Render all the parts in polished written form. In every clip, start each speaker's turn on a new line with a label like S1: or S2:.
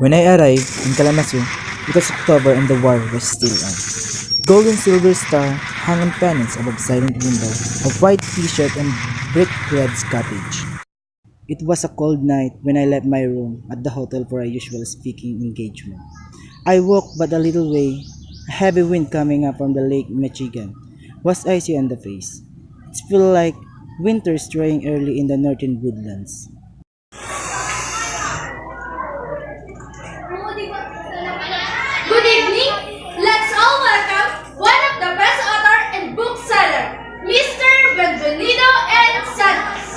S1: When I arrived in Kalamazoo, it was October and the war was still on. Gold and silver star hung on pennants above silent window of white t-shirt and brick red's cottage. It was a cold night when I left my room at the hotel for a usual speaking engagement. I walked but a little way. A heavy wind coming up from the Lake Michigan was icy on the face. It felt like winter straying early in the northern woodlands.
S2: Good evening. Let's all welcome one of the best author and bookseller, Mr. Benvenido and Santos.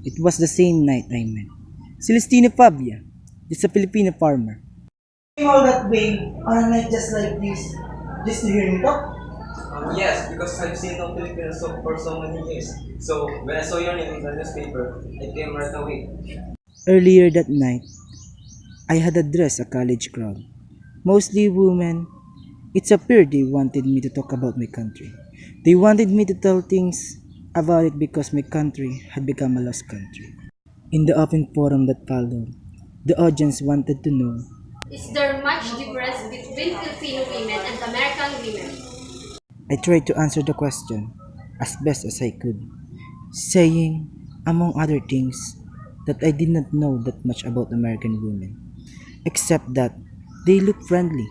S1: It was the same night I met Celestino Fabia, just a Filipino farmer. Came all that way on a night just like this, just to hear me talk.
S3: Yes, because I've seen no Filipinos for so many years. So when I saw your name in the newspaper, I came right away.
S1: Earlier that night, I had addressed a college crowd, mostly women. It appeared they wanted me to talk about my country. They wanted me to tell things about it because my country had become a lost country. In the open forum that followed, the audience wanted to know.
S2: Is there much difference between Filipino women and American women?
S1: I tried to answer the question as best as I could, saying, among other things, that I did not know that much about American women, except that they look friendly,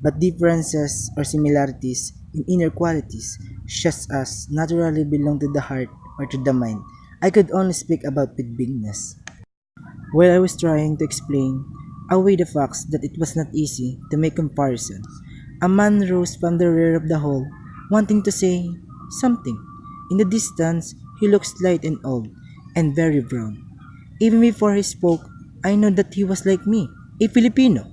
S1: but differences or similarities in inner qualities, just as naturally belong to the heart or to the mind, I could only speak about with bigness. While I was trying to explain away the facts that it was not easy to make comparisons, a man rose from the rear of the hall, wanting to say something. In the distance, he looked slight and old, and very brown. Even before he spoke, I knew that he was like me, a Filipino.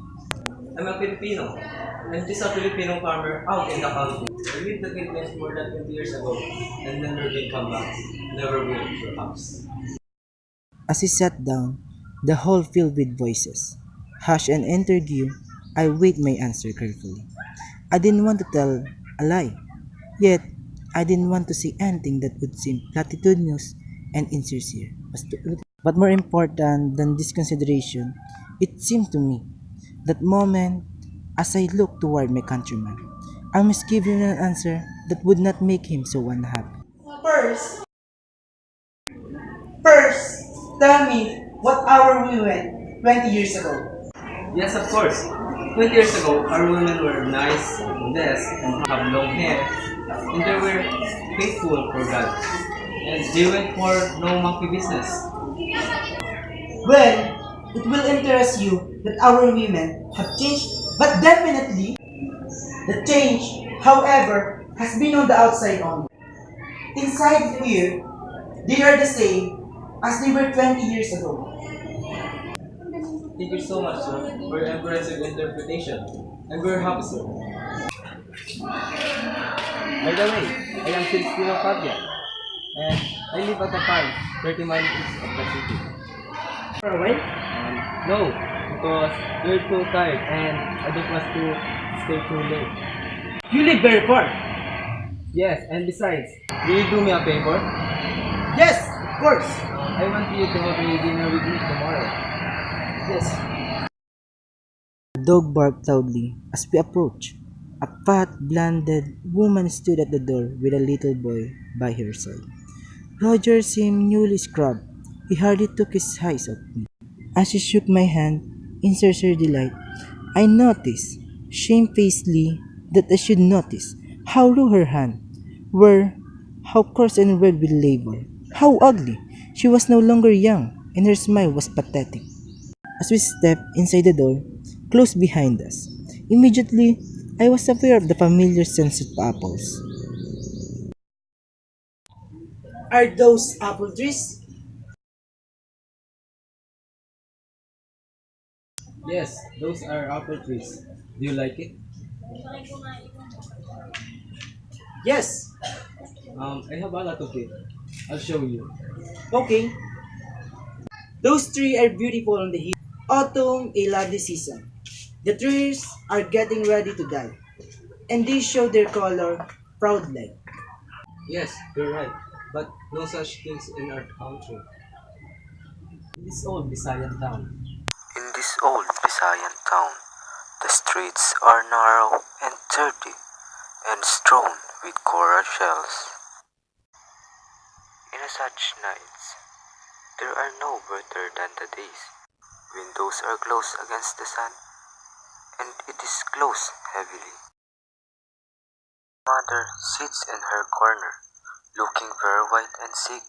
S3: I'm a Filipino. I'm just a Filipino farmer out in the country. I lived the Philippines more than 20 years ago and never did come back. Never will, perhaps.
S1: As he sat down, the hall filled with voices. Hush and interview, I weighed my answer carefully. I didn't want to tell a lie, yet I didn't want to say anything that would seem platitudinous and insincere. But more important than this consideration, it seemed to me, that moment, as I looked toward my countryman, I must give him an answer that would not make him so unhappy.
S4: First, first, tell me what our we went 20 years ago.
S3: Yes, of course. 20 years ago, our women were nice, modest, and have long hair, and they were faithful for God. And they went for no monkey business.
S4: Well, it will interest you that our women have changed, but definitely the change, however, has been on the outside only. Inside here, they are the same as they were 20 years ago.
S3: Thank you so much, sir, for your impressive interpretation. And we're happy, sir. By the way, I am Celestino Fabia, and I live at a farm 30 miles east of the city.
S4: For a while?
S3: No, because we're too tired and I don't want to stay too late.
S4: You live very far.
S3: Yes, and besides, will you do me a favor?
S4: Yes, of course.
S3: I want you to have a dinner with me tomorrow.
S4: Yes.
S1: The dog barked loudly as we approached. A fat, blonded woman stood at the door with a little boy by her side. Roger seemed newly scrubbed. He hardly took his eyes off me. As she shook my hand in sincere delight, I noticed, shamefacedly, that I should notice how low her hand were, how coarse and red with labor, how ugly. She was no longer young, and her smile was pathetic. As we stepped inside the door, close behind us, immediately I was aware of the familiar scent of apples.
S4: Are those apple trees?
S3: Yes, those are apple trees. Do you like it?
S4: Yes.
S3: I have a lot of it. I'll show you.
S4: Okay. Those three are beautiful on the hill. Autumn, a lovely season. The trees are getting ready to die, and they show their color proudly.
S3: Yes, you're right. But no such things in our country. In this old Visayan town.
S5: In this old Visayan town, the streets are narrow and dirty and strewn with coral shells. In such nights, there are no brighter than the days. Windows are closed against the sun, and it is closed heavily. Mother sits in her corner, looking very white and sick.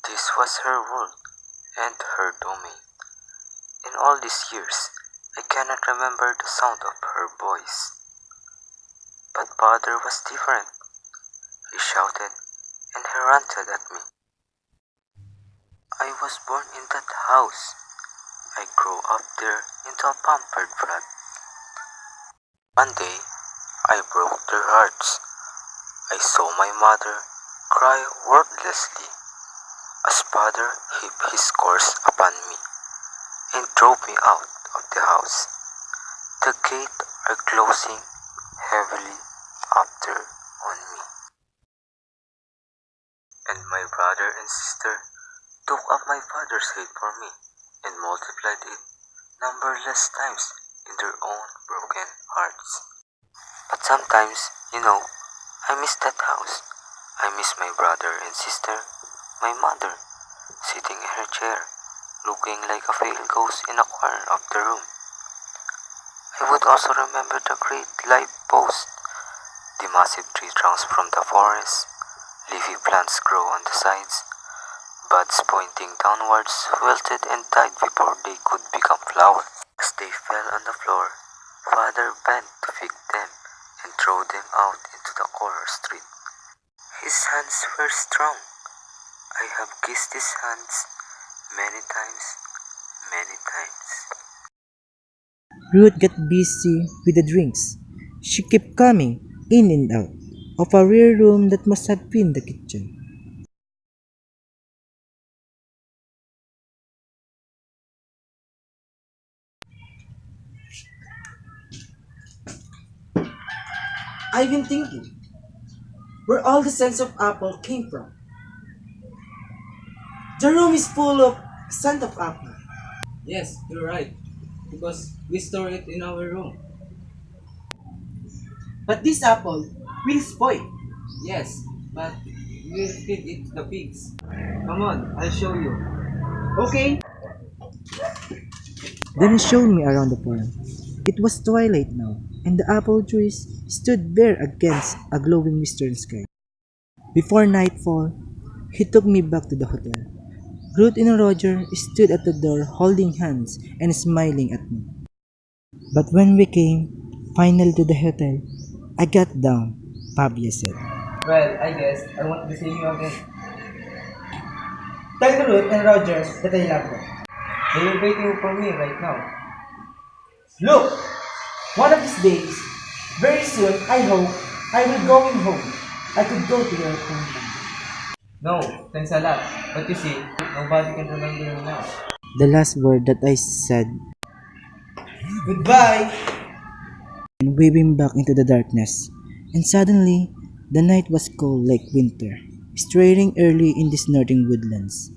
S5: This was her world and her domain. In all these years, I cannot remember the sound of her voice. But father was different. He shouted and he ranted at me. I was born in that house. I grew up there into a pampered brat. One day, I broke their hearts. I saw my mother cry wordlessly as father heaped his curse upon me and drove me out of the house. The gates are closing heavily after on me. And my brother and sister took up my father's hate for me and multiplied it numberless times in their own broken hearts. But sometimes, I miss that house. I miss my brother and sister, my mother, sitting in her chair, looking like a pale ghost in a corner of the room. I would also remember the great live post, the massive tree trunks from the forest, leafy plants grow on the sides, buds pointing downwards wilted and died before they could become flowers. As they fell on the floor, father bent to pick them and throw them out into the corner street. His hands were strong. I have kissed his hands many times, many times.
S1: Ruth got busy with the drinks. She kept coming in and out of a rear room that must have been the kitchen.
S4: I've been thinking where all the scents of apple came from. The room is full of scent of apple.
S3: Yes, you're right. Because we store it in our room.
S4: But this apple will spoil.
S3: Yes, but we'll feed it to the pigs. Come on, I'll show you.
S4: Okay?
S1: Then he showed me around the farm. It was twilight now, and the apple trees stood bare against a glowing western sky. Before nightfall, he took me back to the hotel. Ruth and Roger stood at the door holding hands and smiling at me. But when we came finally to the hotel, I got down, Pablo said.
S3: Well, I guess I won't be seeing you again.
S4: Tell to Ruth and Roger that I love them.
S3: They are waiting for me right now.
S4: Look! One of these days, very soon, I hope, I will going home. I could go to your homeland.
S3: No, thanks a lot. But you see, nobody can remember you now.
S1: The last word that I said
S4: Goodbye!
S1: and waving back into the darkness. And suddenly, the night was cold like winter, straying early in these northern woodlands.